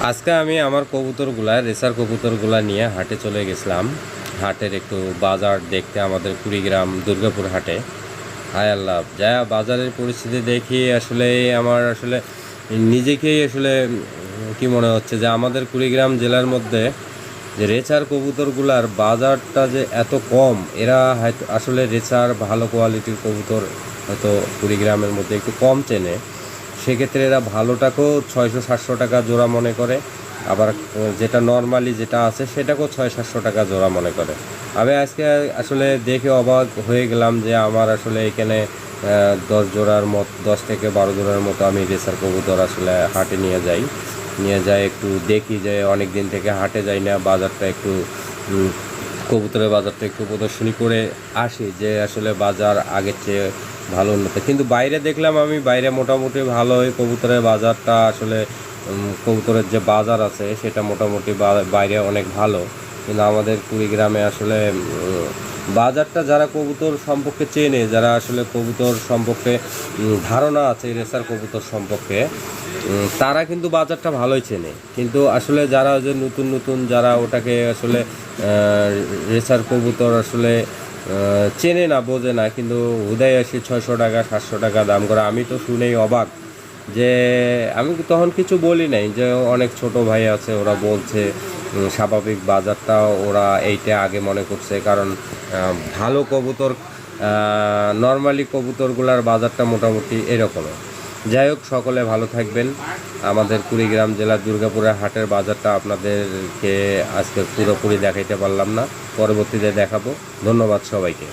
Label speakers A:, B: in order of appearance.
A: আজকে আমি আমার কবুতরগুলা রেসার কবুতরগুলা নিয়ে হাটে চলে গেছিলাম। হাটের একটু বাজার দেখতে আমাদের কুড়িগ্রাম দুর্গাপুর হাটে। হায় আল্লাহ, যা বাজারের পরিস্থিতি দেখি আসলে আমার আসলে নিজেকেই আসলে কি মনে হচ্ছে যে আমাদের কুড়িগ্রাম জেলার মধ্যে যে রেচার কবুতরগুলার বাজারটা যে এত কম। এরা হয়তো আসলে রেচার ভালো কোয়ালিটির কবুতর হয়তো কুড়িগ্রামের মধ্যে একটু কম চেনে। সেক্ষেত্রে এরা ভালোটাকেও 600-700 টাকা জোড়া মনে করে, আবার যেটা নর্মালি যেটা আছে সেটাকেও 600-700 টাকা জোড়া মনে করে। আমি আজকে আসলে দেখে অবাক হয়ে গেলাম যে আমার আসলে এখানে 10 থেকে 12 জোড়ার মতো আমি রেসার কবুতর আসলে হাটে নিয়ে যাই একটু দেখি যে অনেক দিন থেকে হাটে যাই না, বাজারটা একটু কবুতরের বাজারটা একটু প্রদর্শনী করে আসি যে আসলে বাজার আগের চেয়ে ভালো উন্নত। কিন্তু বাইরে দেখলাম আমি, বাইরে মোটামুটি ভালোই কবুতরের বাজারটা আসলে কবুতরের যে বাজার আছে সেটা মোটামুটি বাইরে অনেক ভালো। কিন্তু আমাদের কুড়িগ্রামে আসলে বাজারটা যারা কবুতর সম্পর্কে চেনে, যারা আসলে কবুতর সম্পর্কে ধারণা আছে রেসার কবুতর সম্পর্কে, তারা কিন্তু বাজারটা ভালোই চেনে। কিন্তু আসলে যারা যে নতুন নতুন যারা ওটাকে আসলে রেসার কবুতর আসলে চেনে না, বোঝে না, কিন্তু হুদাই আসি 600 টাকা 700 টাকা দাম করে। আমি তো শুনেই অবাক যে আমি তখন কিছু বলি নাই, যে অনেক ছোট ভাই আছে ওরা বলছে স্বাভাবিক বাজারটা ওরা এইটা আগে মনে করছে, কারণ ভালো কবুতর নর্মালি কবুতরগুলার বাজারটা মোটামুটি এরকম। যাই হোক, সকলে ভালো থাকবেন। আমাদের কুড়িগ্রাম জেলার দুর্গাপুরের হাটের বাজারটা আপনাদেরকে আজকে পুরোপুরি দেখাইতে পারলাম না, পরবর্তীতে দেখাবো। ধন্যবাদ সবাইকে।